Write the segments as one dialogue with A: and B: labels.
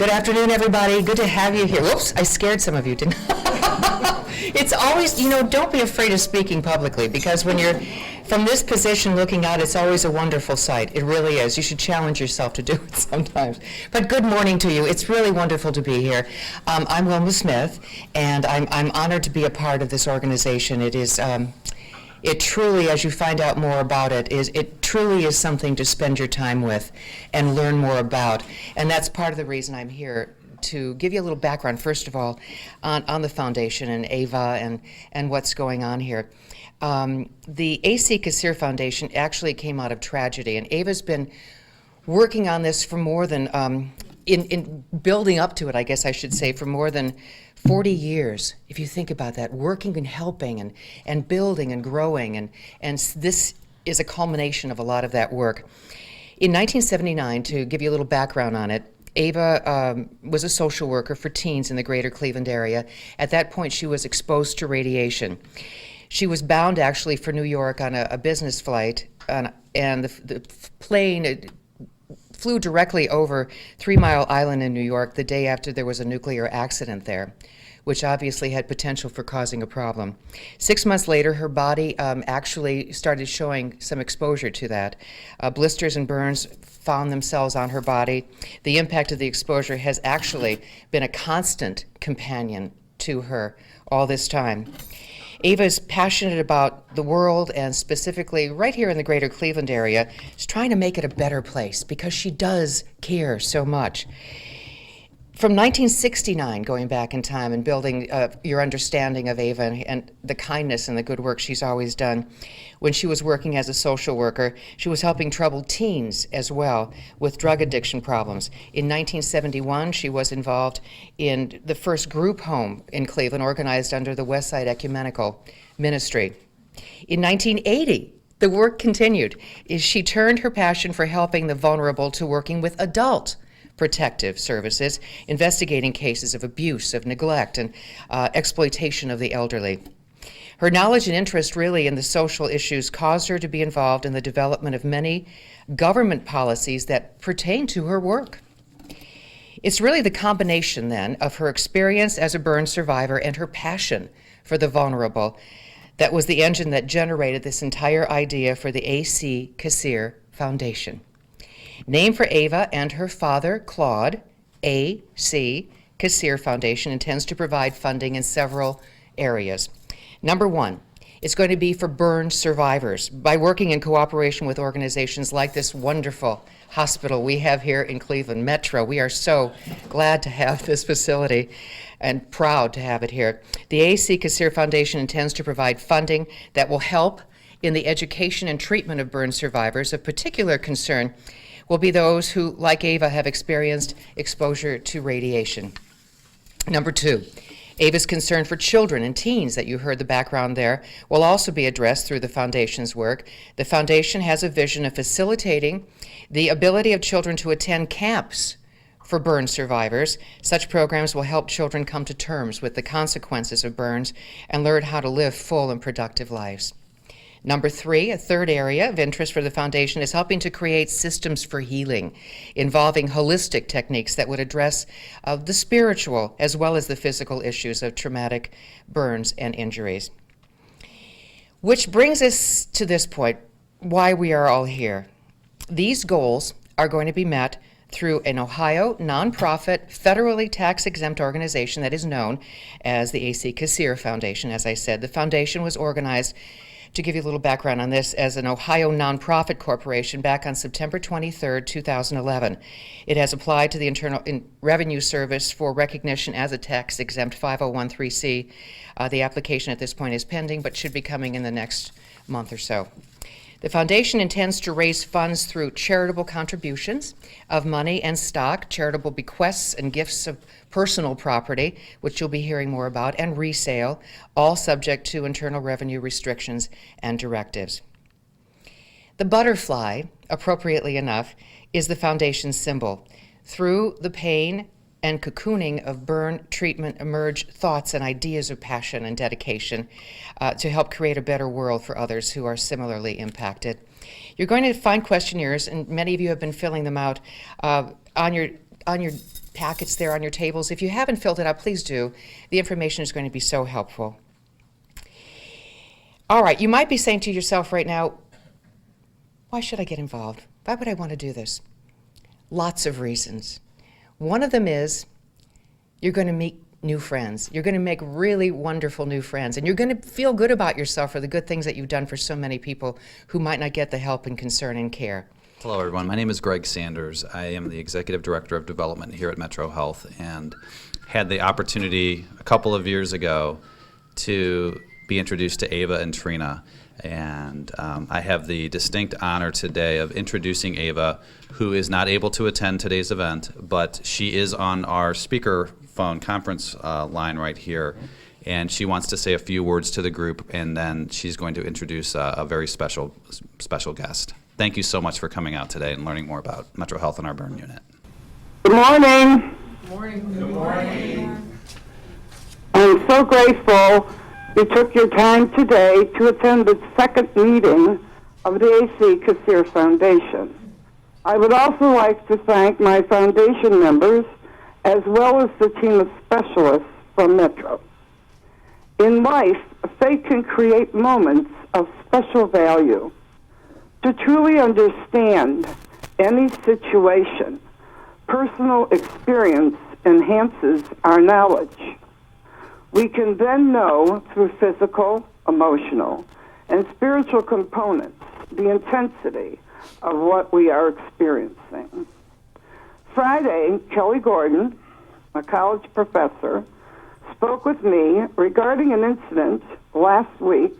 A: Good afternoon, everybody. Good to have you here. Whoops, I scared some of you, didn't I? It's always, don't be afraid of speaking publicly, because when you're from this position looking out, it's always a wonderful sight. It really is. You should challenge yourself to do it sometimes. But good morning to you. It's really wonderful to be here. I'm Wilma Smith, and I'm honored to be a part of this organization. It truly, as you find out more about it truly is something to spend your time with and learn more about. And that's part of the reason I'm here, to give you a little background, first of all, on the foundation and AVA and what's going on here. The A.C. Cassirer Foundation actually came out of tragedy, and AVA's been working on this for more than, in building up to it, I guess I should say, for more than 40 years, if you think about that, working and helping and building and growing, and this is a culmination of a lot of that work. In 1979, to give you a little background on it, Ava was a social worker for teens in the greater Cleveland area. At that point, she was exposed to radiation. She was bound actually for New York on a business flight, and the plane flew directly over 3 Mile Island in New York the day after there was a nuclear accident there, which obviously had potential for causing a problem. 6 months later, her body actually started showing some exposure to that. Blisters and burns found themselves on her body. The impact of the exposure has actually been a constant companion to her all this time. Ava is passionate about the world, and specifically right here in the greater Cleveland area, is trying to make it a better place because she does care so much. From 1969, going back in time and building your understanding of Ava and the kindness and the good work she's always done, when she was working as a social worker, she was helping troubled teens as well with drug addiction problems. In 1971, she was involved in the first group home in Cleveland, organized under the Westside Ecumenical Ministry. In 1980, the work continued. She turned her passion for helping the vulnerable to working with adult protective services, investigating cases of abuse, of neglect, and exploitation of the elderly. Her knowledge and interest really in the social issues caused her to be involved in the development of many government policies that pertain to her work. It's really the combination then of her experience as a burn survivor and her passion for the vulnerable that was the engine that generated this entire idea for the A.C. Cassirer Foundation. Named for Ava and her father, Claude, A.C. Cassirer Foundation intends to provide funding in several areas. Number one, it's going to be for burn survivors by working in cooperation with organizations like this wonderful hospital we have here in Cleveland, Metro. We are so glad to have this facility and proud to have it here. The A.C. Cassirer Foundation intends to provide funding that will help in the education and treatment of burn survivors. Of particular concern will be those who, like Ava, have experienced exposure to radiation. Number two, Ava's concern for children and teens, that you heard the background there, will also be addressed through the Foundation's work. The Foundation has a vision of facilitating the ability of children to attend camps for burn survivors. Such programs will help children come to terms with the consequences of burns and learn how to live full and productive lives. Number three, a third area of interest for the Foundation is helping to create systems for healing, involving holistic techniques that would address the spiritual as well as the physical issues of traumatic burns and injuries. Which brings us to this point, why we are all here. These goals are going to be met through an Ohio nonprofit, federally tax-exempt organization that is known as the A.C. Cassirer Foundation. As I said, the foundation was organized, to give you a little background on this, as an Ohio nonprofit corporation back on September 23, 2011. It has applied to the Internal Revenue Service for recognition as a tax-exempt 501(c). The application at this point is pending, but should be coming in the next month or so. The foundation intends to raise funds through charitable contributions of money and stock, charitable bequests and gifts of personal property, which you'll be hearing more about, and resale, all subject to Internal Revenue restrictions and directives. The butterfly, appropriately enough, is the foundation's symbol. Through the pain and cocooning of burn treatment emerge thoughts and ideas of passion and dedication to help create a better world for others who are similarly impacted. You're going to find questionnaires, and many of you have been filling them out on your packets there on your tables. If you haven't filled it out, please do. The information is going to be so helpful. All right, you might be saying to yourself right now, why should I get involved? Why would I want to do this? Lots of reasons. One of them is you're going to meet new friends. You're going to make really wonderful new friends, and you're going to feel good about yourself for the good things that you've done for so many people who might not get the help and concern and care.
B: Hello, everyone. My name is Greg Sanders. I am the Executive Director of Development here at MetroHealth, and had the opportunity a couple of years ago to be introduced to Ava and Trina. And I have the distinct honor today of introducing Ava, who is not able to attend today's event, but she is on our speakerphone conference line right here. And she wants to say a few words to the group, and then she's going to introduce a very special guest. Thank you so much for coming out today and learning more about MetroHealth and our burn unit.
C: Good morning.
D: Good morning. Good morning.
C: I'm so grateful you took your time today to attend the second meeting of the AC Cassirer Foundation. I would also like to thank my foundation members as well as the team of specialists from Metro. In life, fate can create moments of special value. To truly understand any situation, personal experience enhances our knowledge. We can then know through physical, emotional, and spiritual components the intensity of what we are experiencing. Friday, Kelly Gordon, a college professor, spoke with me regarding an incident last week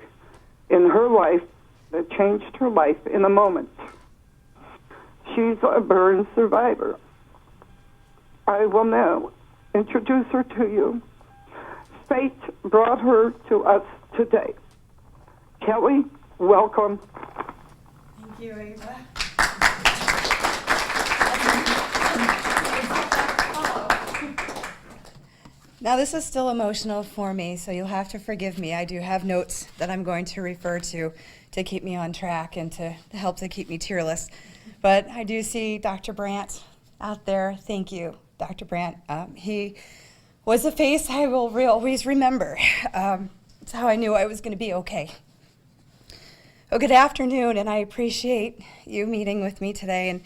C: in her life that changed her life in a moment. She's a burn survivor. I will now introduce her to you. Fate brought her to us today. Kelly, welcome.
D: Thank you, Ava. Now, this is still emotional for me, so you'll have to forgive me. I do have notes that I'm going to refer to keep me on track and to help to keep me tearless. But I do see Dr. Brandt out there. Thank you, Dr. Brandt. He was a face I will always remember. It's how I knew I was going to be okay. Well, good afternoon, and I appreciate you meeting with me today. And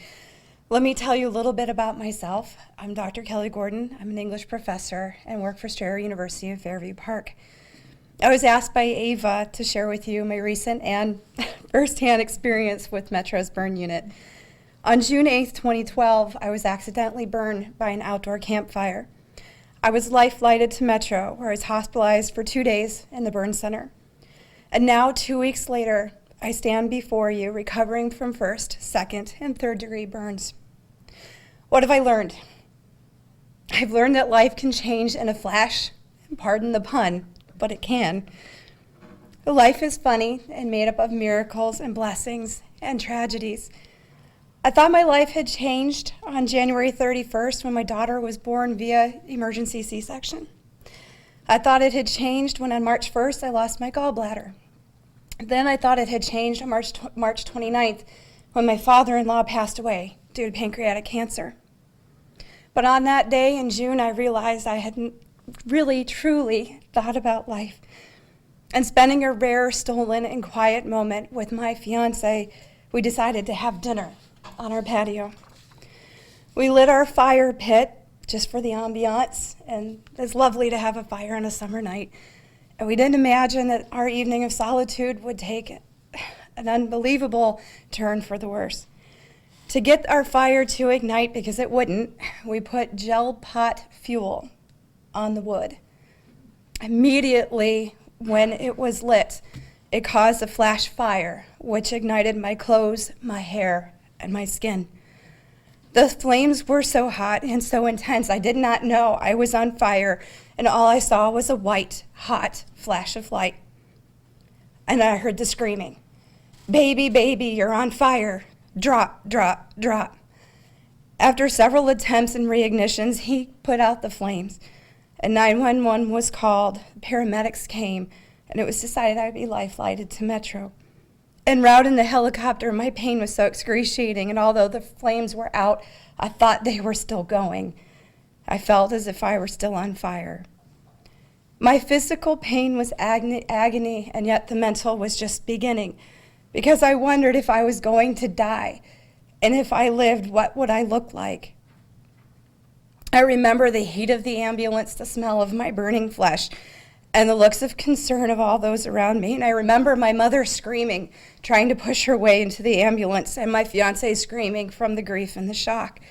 D: let me tell you a little bit about myself. I'm Dr. Kelly Gordon. I'm an English professor and work for Strayer University in Fairview Park. I was asked by Ava to share with you my recent and firsthand experience with Metro's burn unit. On June 8th, 2012, I was accidentally burned by an outdoor campfire. I was life-flighted to Metro, where I was hospitalized for 2 days in the burn center. And now, 2 weeks later, I stand before you recovering from first, second, and third degree burns. What have I learned? I've learned that life can change in a flash, and pardon the pun, but it can. Life is funny and made up of miracles and blessings and tragedies. I thought my life had changed on January 31st when my daughter was born via emergency C-section. I thought it had changed when on March 1st I lost my gallbladder. Then I thought it had changed on March 29th when my father-in-law passed away due to pancreatic cancer. But on that day in June, I realized I hadn't really, truly thought about life. And spending a rare, stolen, and quiet moment with my fiance, we decided to have dinner on our patio. We lit our fire pit just for the ambiance, and it's lovely to have a fire on a summer night. And we didn't imagine that our evening of solitude would take an unbelievable turn for the worse. To get our fire to ignite, because it wouldn't, we put gel pot fuel on the wood. Immediately when it was lit, it caused a flash fire, which ignited my clothes, my hair, and my skin. The flames were so hot and so intense, I did not know I was on fire, and all I saw was a white, hot flash of light. And I heard the screaming, "Baby, baby, you're on fire. Drop, drop, drop." After several attempts and reignitions, he put out the flames, and 911 was called. Paramedics came, and it was decided I would be life-flighted to Metro. En route in the helicopter, my pain was so excruciating, and although the flames were out, I thought they were still going. I felt as if I were still on fire. My physical pain was agony, and yet the mental was just beginning, because I wondered if I was going to die, and if I lived, what would I look like? I remember the heat of the ambulance, the smell of my burning flesh, and the looks of concern of all those around me. And I remember my mother screaming, trying to push her way into the ambulance, and my fiance screaming from the grief and the shock.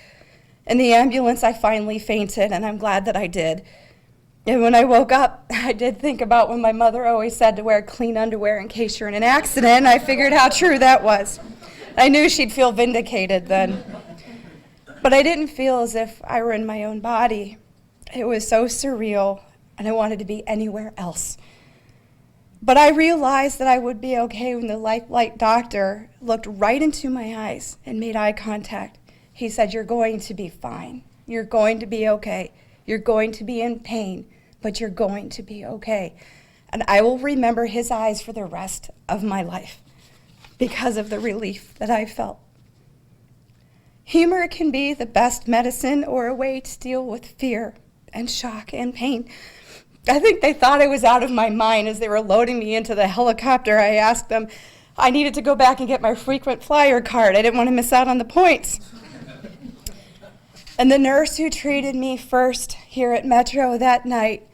D: In the ambulance, I finally fainted, and I'm glad that I did. And when I woke up, I did think about when my mother always said to wear clean underwear in case you're in an accident, and I figured how true that was. I knew she'd feel vindicated then. But I didn't feel as if I were in my own body. It was so surreal, and I wanted to be anywhere else. But I realized that I would be okay when the lifelike doctor looked right into my eyes and made eye contact. He said, "You're going to be fine. You're going to be okay. You're going to be in pain, but you're going to be okay." And I will remember his eyes for the rest of my life because of the relief that I felt. Humor can be the best medicine or a way to deal with fear and shock and pain. I think they thought I was out of my mind as they were loading me into the helicopter. I asked them, I needed to go back and get my frequent flyer card. I didn't want to miss out on the points. And the nurse who treated me first here at Metro that night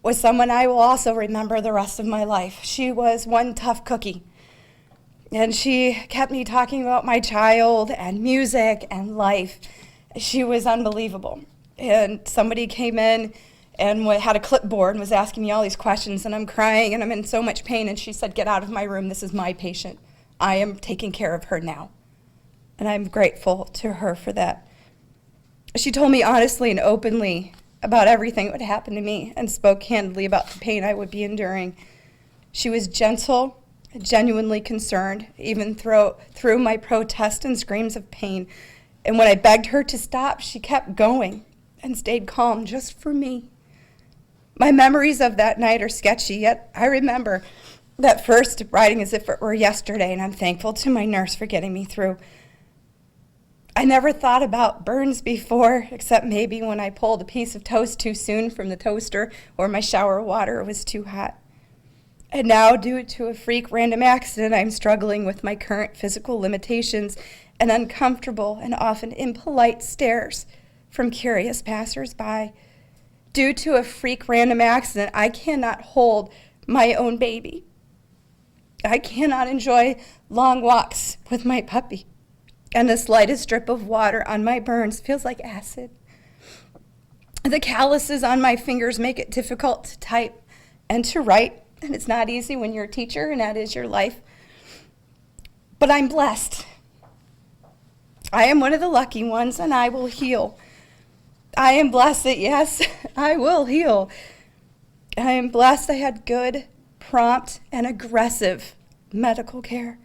D: was someone I will also remember the rest of my life. She was one tough cookie. And she kept me talking about my child and music and life. She was unbelievable. And somebody came in and had a clipboard and was asking me all these questions, and I'm crying and I'm in so much pain. And she said, "Get out of my room. This is my patient. I am taking care of her now." And I'm grateful to her for that. She told me honestly and openly about everything that would happen to me and spoke candidly about the pain I would be enduring. She was gentle, genuinely concerned, even through my protest and screams of pain. And when I begged her to stop, she kept going and stayed calm just for me. My memories of that night are sketchy, yet I remember that first riding as if it were yesterday, and I'm thankful to my nurse for getting me through. I never thought about burns before, except maybe when I pulled a piece of toast too soon from the toaster or my shower water was too hot. And now, due to a freak random accident, I'm struggling with my current physical limitations and uncomfortable and often impolite stares from curious passersby. Due to a freak random accident, I cannot hold my own baby. I cannot enjoy long walks with my puppy. And the slightest drip of water on my burns feels like acid. The calluses on my fingers make it difficult to type and to write, and it's not easy when you're a teacher and that is your life. But I'm blessed. I am one of the lucky ones, and I will heal. I am blessed that, yes, I will heal. I am blessed I had good, prompt, and aggressive medical care.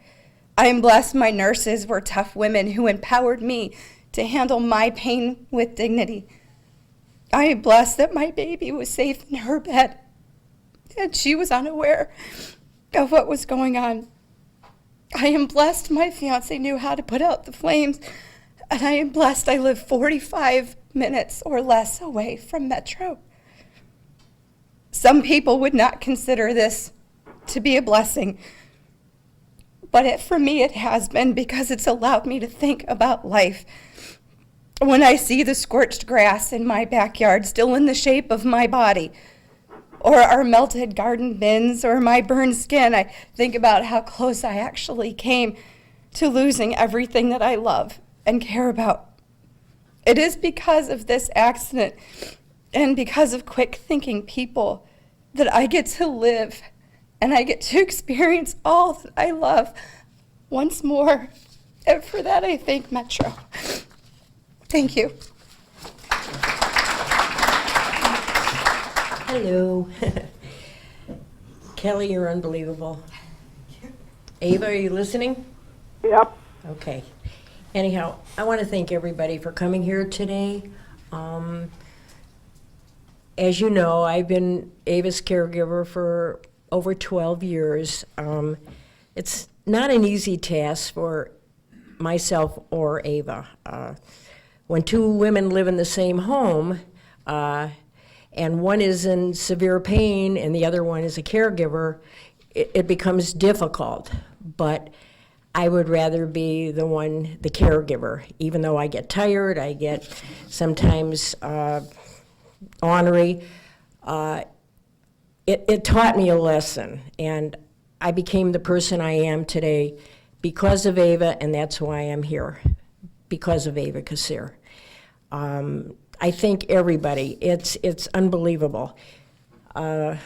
D: I am blessed my nurses were tough women who empowered me to handle my pain with dignity. I am blessed that my baby was safe in her bed and she was unaware of what was going on. I am blessed my fiance knew how to put out the flames, and I am blessed I live 45 minutes or less away from Metro. Some people would not consider this to be a blessing, but for me it has been, because it's allowed me to think about life. When I see the scorched grass in my backyard still in the shape of my body, or our melted garden bins, or my burned skin, I think about how close I actually came to losing everything that I love and care about. It is because of this accident and because of quick thinking people that I get to live and I get to experience all that I love once more. And for that, I thank Metro. Thank you.
E: Hello. Kelly, you're unbelievable. Ava, are you listening?
C: Yep.
E: Okay. Anyhow, I want to thank everybody for coming here today. As you know, I've been Ava's caregiver for over 12 years. It's not an easy task for myself or Ava. When two women live in the same home, and one is in severe pain and the other one is a caregiver, it becomes difficult. But I would rather be the caregiver, even though I get tired, I get sometimes ornery. It taught me a lesson, and I became the person I am today because of Ava, and that's why I'm here, because of Ava Cassirer. I thank everybody. It's unbelievable. Dr.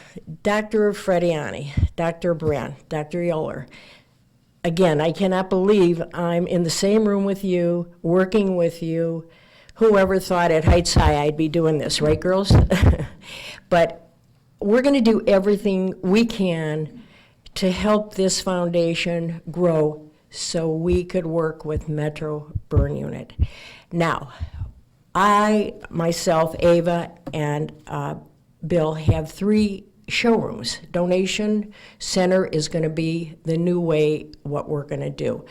E: Frediani, Dr. Brandt, Dr. Jaller. Again, I cannot believe I'm in the same room with you, working with you. Whoever thought at Heights High I'd be doing this, right, girls? But we're going to do everything we can to help this foundation grow so we could work with Metro Burn Unit. Now, I, myself, Ava, and Bill have 3 showrooms. Donation center is going to be the new way what we're going to do.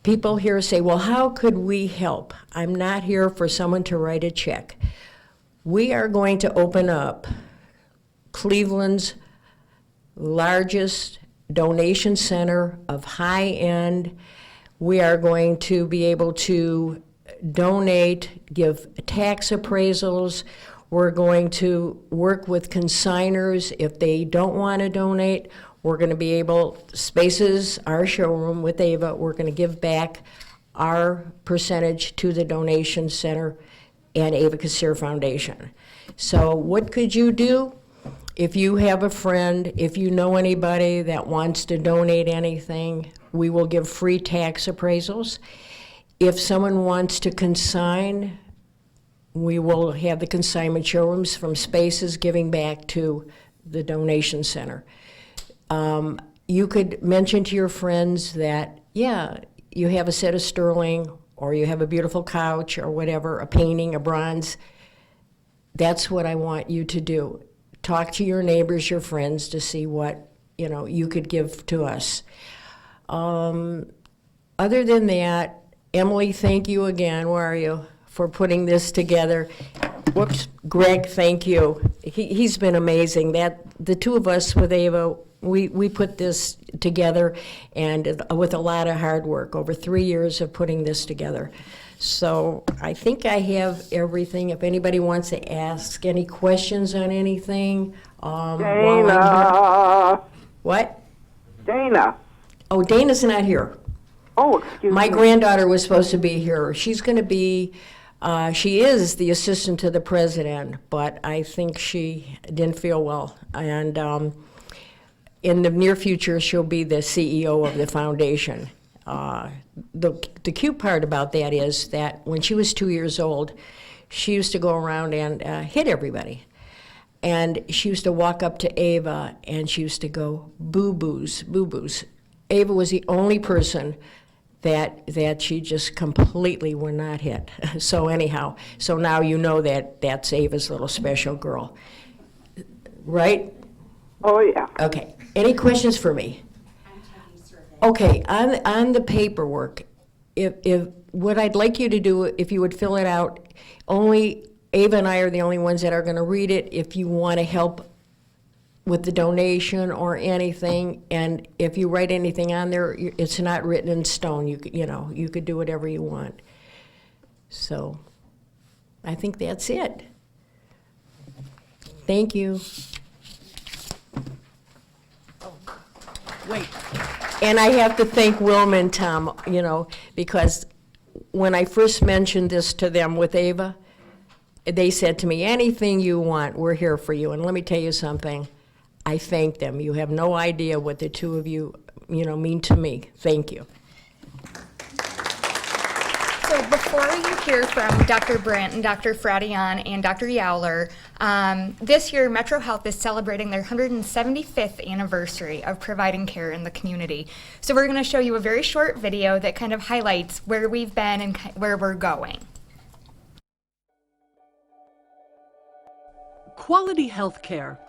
E: People here say, well, how could we help? I'm not here for someone to write a check. We are going to open up Cleveland's largest donation center of high-end. We are going to be able to donate, give tax appraisals. We're going to work with consigners if they don't want to donate. We're going to be able, Spaces, our showroom with Ava, we're going to give back our percentage to the donation center and Ava Cassirer Foundation. So what could you do? If you have a friend, if you know anybody that wants to donate anything, we will give free tax appraisals. If someone wants to consign, we will have the consignment showrooms from Spaces giving back to the donation center. You could mention to your friends that, yeah, you have a set of sterling, or you have a beautiful couch, or whatever, a painting, a bronze. That's what I want you to do. Talk to your neighbors, your friends, to see what, you could give to us. Other than that, Emily, thank you again. Where are you? For putting this together. Whoops, Greg, thank you. He's been amazing. The 2 of us with Ava, we put this together, and with a lot of hard work, over 3 years of putting this together. So I think I have everything. If anybody wants to ask any questions on anything,
C: Dana.
E: What?
C: Dana.
E: Oh, Dana's not here.
C: Oh, excuse
E: My
C: me.
E: granddaughter was supposed to be here. She's going to be, she is the assistant to the president, but I think she didn't feel well. And in the near future, she'll be the CEO of the foundation. The cute part about that is that when she was 2 years old, she used to go around and hit everybody. And she used to walk up to Ava and she used to go, boo-boos, boo-boos. Ava was the only person that she just completely would not hit. So anyhow, so now you know that that's Ava's little special girl. Right?
C: Oh, yeah.
E: Okay. Any questions for me? Okay, on the paperwork, if what I'd like you to do, if you would fill it out, only Ava and I are the only ones that are going to read it. If you want to help with the donation or anything, and if you write anything on there, it's not written in stone. You could do whatever you want. So, I think that's it. Thank you.
F: Wait.
E: And I have to thank Wilma and Tom, because when I first mentioned this to them with Ava, they said to me, anything you want, we're here for you. And let me tell you something, I thank them. You have no idea what the 2 of you, mean to me. Thank you.
G: So before you hear from Dr. Brandt and Dr. Fradian and Dr. Jaller, this year MetroHealth is celebrating their 175th anniversary of providing care in the community. So we're going to show you a very short video that kind of highlights where we've been and where we're going.
F: Quality health care.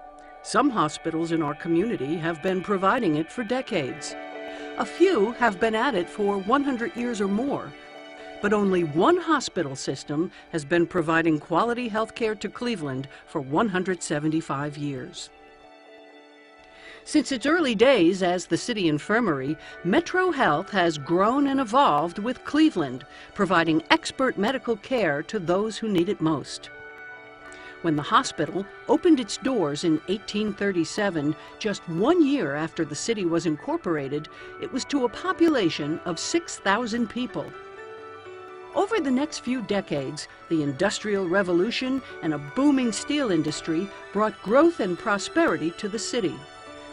F: Some hospitals in our community have been providing it for decades. A few have been at it for 100 years or more. but only one hospital system has been providing quality health care to Cleveland for 175 years. Since its early days as the city infirmary, MetroHealth has grown and evolved with Cleveland, providing expert medical care to those who need it most. When the hospital opened its doors in 1837, just 1 year after the city was incorporated, it was to a population of 6,000 people. Over the next few decades, the Industrial Revolution and a booming steel industry brought growth and prosperity to the city,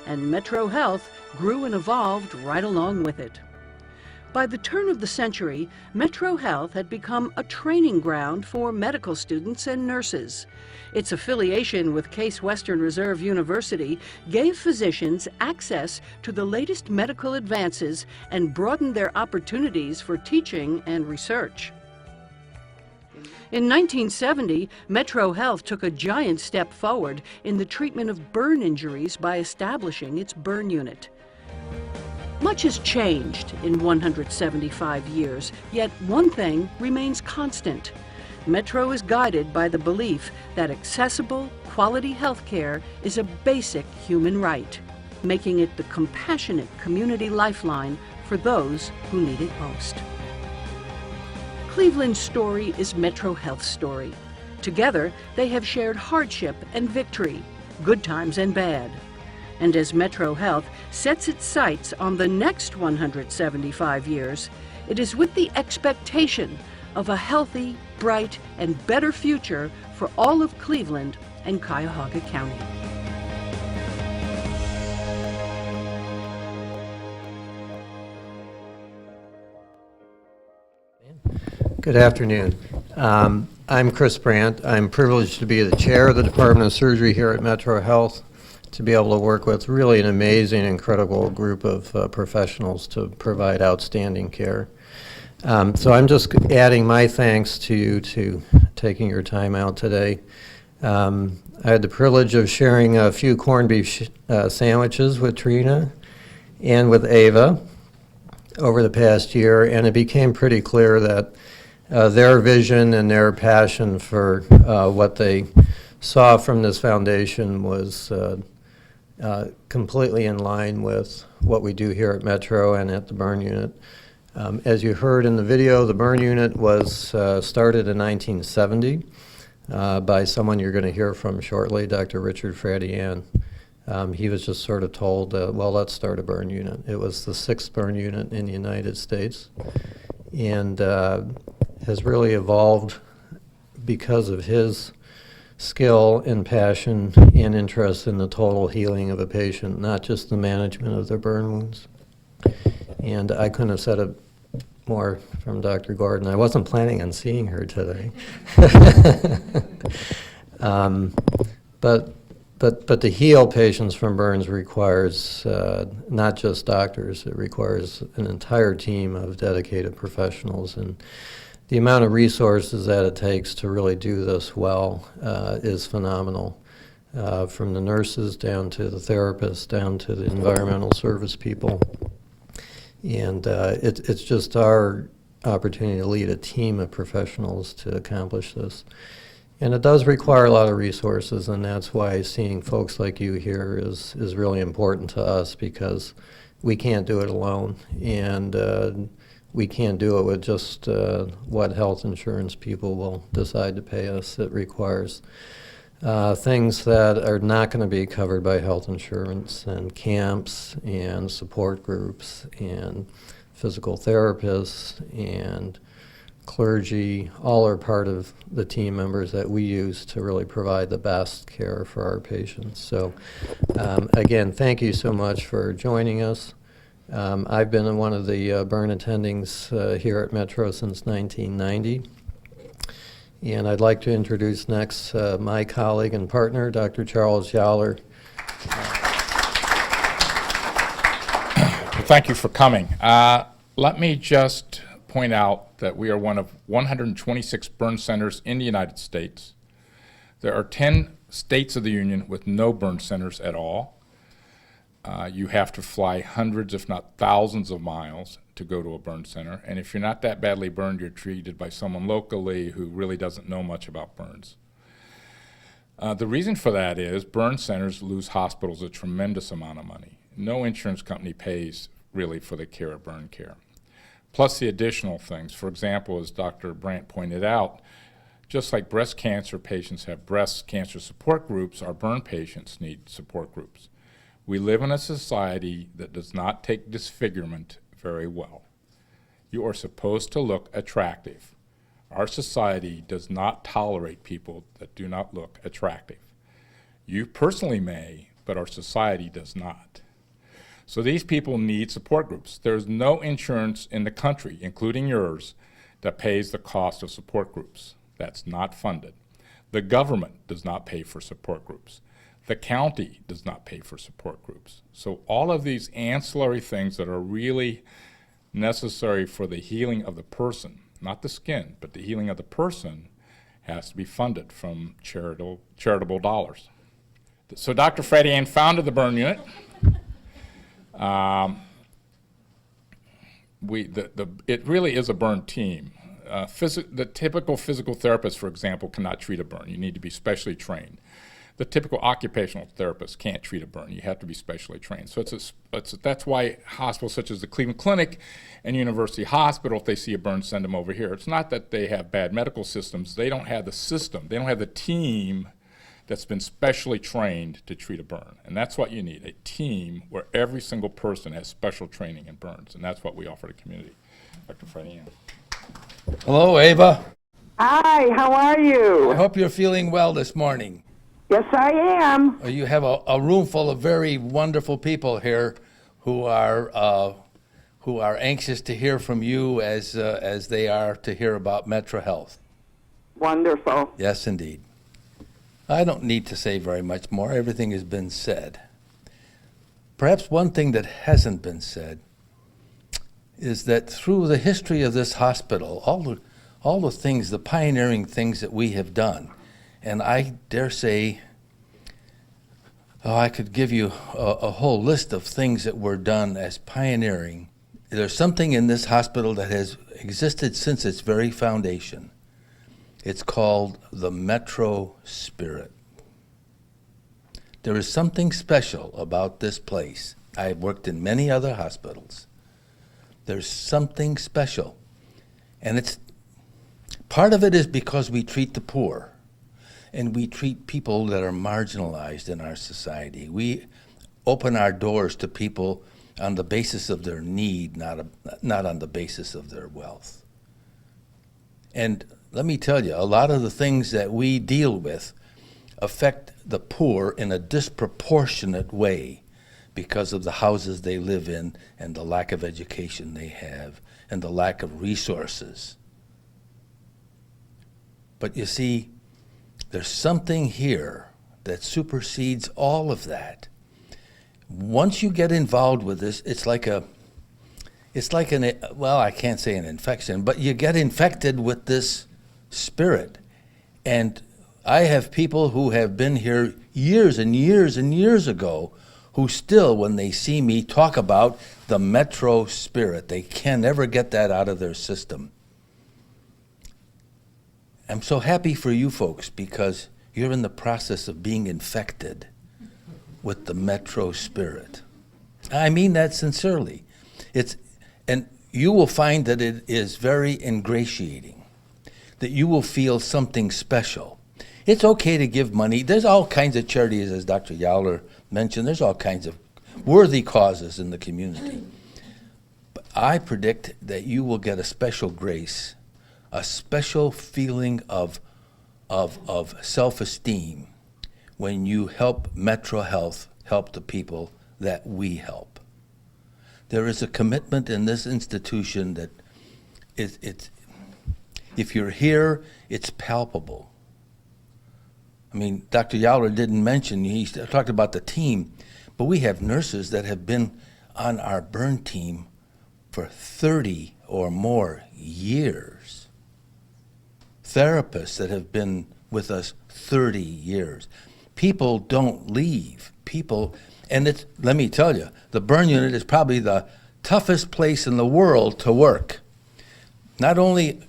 F: and MetroHealth grew and evolved right along with it. By the turn of the century, MetroHealth had become a training ground for medical students and nurses. Its affiliation with Case Western Reserve University gave physicians access to the latest medical advances and broadened their opportunities for teaching and research. In 1970, MetroHealth took a giant step forward in the treatment of burn injuries by establishing its burn unit. Much has changed in 175 years, yet one thing remains constant. Metro is guided by the belief that accessible, quality health care is a basic human right, making it the compassionate community lifeline for those who need it most. Cleveland's story is MetroHealth's story. Together, they have shared hardship and victory, good times and bad. And as MetroHealth sets its sights on the next 175 years, it is with the expectation of a healthy, bright, and better future for all of Cleveland and Cuyahoga County.
H: Good afternoon. I'm Chris Brandt. I'm privileged to be the chair of the Department of Surgery here at MetroHealth, to be able to work with really an amazing, incredible group of professionals to provide outstanding care. So I'm just adding my thanks to you to taking your time out today. I had the privilege of sharing a few corned beef sandwiches with Trina and with Ava over the past year, and it became pretty clear that their vision and their passion for what they saw from this foundation was completely in line with what we do here at Metro and at the burn unit. As you heard in the video, the burn unit was started in 1970 by someone you're going to hear from shortly, Dr. Richard Fradian. He was just sort of told, well, let's start a burn unit. It was the 6th burn unit in the United States, and has really evolved because of his skill and passion and interest in the total healing of a patient, not just the management of their burn wounds. And I couldn't have said it more from Dr. Gordon. I wasn't planning on seeing her today. But to heal patients from burns requires not just doctors, it requires an entire team of dedicated professionals. And the amount of resources that it takes to really do this well is phenomenal. From the nurses down to the therapists, down to the environmental service people. And it's just our opportunity to lead a team of professionals to accomplish this. And it does require a lot of resources, and that's why seeing folks like you here is really important to us, because we can't do it alone. And we can't do it with just what health insurance people will decide to pay us. It requires things that are not going to be covered by health insurance, and camps and support groups and physical therapists and clergy. All are part of the team members that we use to really provide the best care for our patients. So again, thank you so much for joining us. I've been one of the burn attendings here at Metro since 1990. And I'd like to introduce next my colleague and partner, Dr. Charles Jaller.
I: Thank you for coming. Let me just point out that we are one of 126 burn centers in the United States. There are 10 states of the Union with no burn centers at all. You have to fly hundreds, if not thousands of miles to go to a burn center. And if you're not that badly burned, you're treated by someone locally who really doesn't know much about burns. The reason for that is burn centers lose hospitals a tremendous amount of money. No insurance company pays really for the care of burn care. Plus the additional things. For example, as Dr. Brandt pointed out, just like breast cancer patients have breast cancer support groups, our burn patients need support groups. We live in a society that does not take disfigurement very well. You are supposed to look attractive. Our society does not tolerate people that do not look attractive. You personally may, but our society does not. So these people need support groups. There's no insurance in the country, including yours, that pays the cost of support groups. That's not funded. The government does not pay for support groups. The county does not pay for support groups. So all of these ancillary things that are really necessary for the healing of the person, not the skin, but the healing of the person, has to be funded from charitable dollars. So Dr. Freddie Ann founded the burn unit. It really is a burn team. The typical physical therapist, for example, cannot treat a burn. You need to be specially trained. The typical occupational therapist can't treat a burn. You have to be specially trained. So that's why hospitals such as the Cleveland Clinic and University Hospital, if they see a burn, send them over here. It's not that they have bad medical systems. They don't have the system. They don't have the team that's been specially trained to treat a burn. And that's what you need, a team where every single person has special training in burns. And that's what we offer the community. Dr. Freddie Ann.
J: Hello, Ava.
C: Hi, how are
J: I
C: you?
J: hope you're feeling well this morning.
C: Yes, I am.
J: You have a room full of very wonderful people here who are anxious to hear from you as they are to hear about MetroHealth.
C: Wonderful.
J: Yes, indeed. I don't need to say very much more. Everything has been said. Perhaps one thing that hasn't been said is that through the history of this hospital, all the things, the pioneering things that we have done, and I dare say, I could give you a whole list of things that were done as pioneering. There's something in this hospital that has existed since its very foundation. It's called the Metro Spirit. There is something special about this place. I've worked in many other hospitals. There's something special. And part of it is because we treat the poor. And we treat people that are marginalized in our society. We open our doors to people on the basis of their need, not on the basis of their wealth. And let me tell you, a lot of the things that we deal with affect the poor in a disproportionate way because of the houses they live in and the lack of education they have and the lack of resources. But you see, there's something here that supersedes all of that. Once you get involved with this, it's like I can't say an infection, but you get infected with this spirit. And I have people who have been here years and years and years ago who still, when they see me, talk about the Metro Spirit. They can never get that out of their system. I'm so happy for you folks because you're in the process of being infected with the Metro Spirit. I mean that sincerely. And you will find that it is very ingratiating, that you will feel something special. It's okay to give money. There's all kinds of charities, as Dr. Jaller mentioned. There's all kinds of worthy causes in the community. But I predict that you will get a special grace, a special feeling of self-esteem when you help MetroHealth help the people that we help. There is a commitment in this institution that if you're here, it's palpable. I mean, Dr. Jaller didn't mention, he talked about the team, but we have nurses that have been on our burn team for 30 or more years. Therapists that have been with us 30 years. People don't leave. People, and it's, let me tell you, the burn unit is probably the toughest place in the world to work. Not only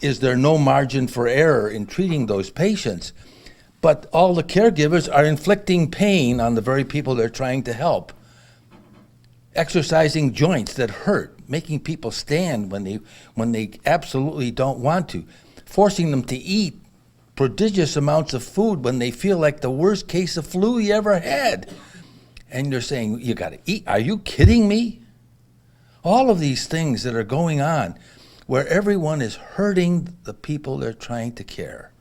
J: is there no margin for error in treating those patients, but all the caregivers are inflicting pain on the very people they're trying to help. Exercising joints that hurt, making people stand when they absolutely don't want to, forcing them to eat prodigious amounts of food when they feel like the worst case of flu you ever had. And you're saying, you gotta eat, are you kidding me? All of these things that are going on where everyone is hurting the people they're trying to care.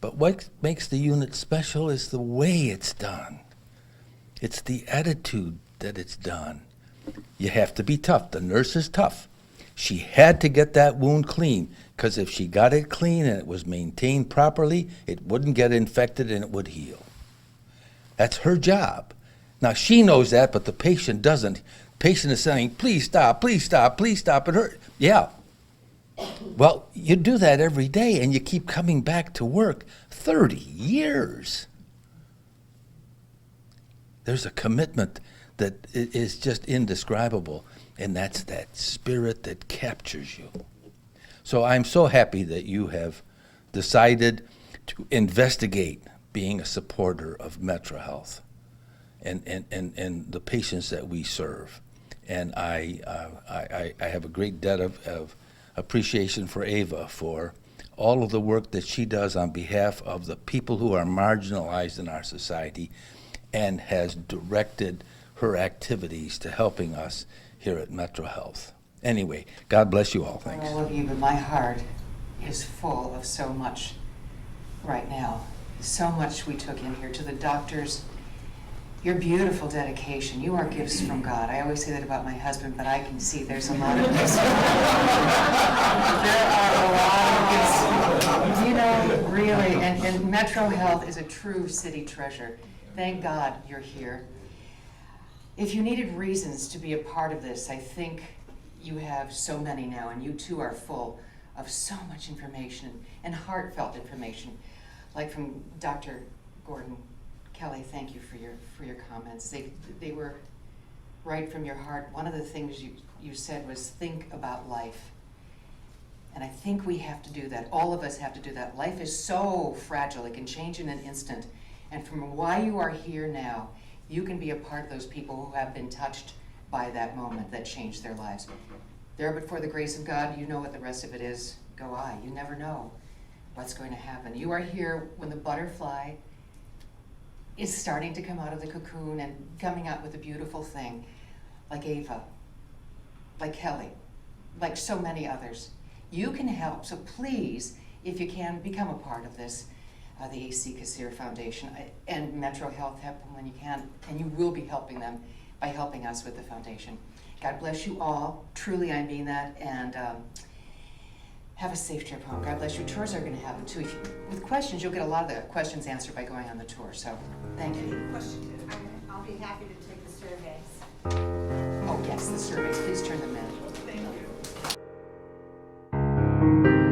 J: But what makes the unit special is the way it's done. It's the attitude that it's done. You have to be tough. The nurse is tough. She had to get that wound clean, because if she got it clean and it was maintained properly, it wouldn't get infected and it would heal. That's her job. Now, she knows that, but the patient doesn't. Patient is saying, please stop, please stop, please stop, it hurt. Yeah. Well, you do that every day and you keep coming back to work 30 years. There's a commitment that is just indescribable, and that's that spirit that captures you. So I'm so happy that you have decided to investigate being a supporter of MetroHealth and the patients that we serve. And I have a great debt of appreciation for Ava for all of the work that she does on behalf of the people who are marginalized in our society, and has directed her activities to helping us here at MetroHealth. Anyway, God bless you all. Thanks.
A: All of you, but my heart is full of so much right now. So much we took in here. To the doctors, your beautiful dedication. You are gifts from God. I always say that about my husband, but I can see there's a lot of gifts. There are a lot of gifts. You know, really, and MetroHealth is a true city treasure. Thank God you're here. If you needed reasons to be a part of this, I think you have so many now, and you too are full of so much information and heartfelt information. Like from Dr. Gordon Kelly, thank you for your comments. They were right from your heart. One of the things you said was think about life. And I think we have to do that. All of us have to do that. Life is so fragile. It can change in an instant. And from why you are here now, you can be a part of those people who have been touched by that moment that changed their lives. There, but for the grace of God, you know what the rest of it is. Go I. You never know what's going to happen. You are here when the butterfly is starting to come out of the cocoon and coming out with a beautiful thing, like Ava, like Kelly, like so many others. You can help, so please, if you can, become a part of this. The A.C. Cassirer Foundation and MetroHealth, help them when you can, and you will be helping them by helping us with the foundation. God bless you all. Truly, I mean that, and have a safe trip home. God bless you. Tours are going to happen too. With questions, you'll get a lot of the questions answered by going on the tour. So, thank you.
K: I'll be happy to take the surveys.
A: Oh yes, the surveys. Please turn them in.
K: Thank you.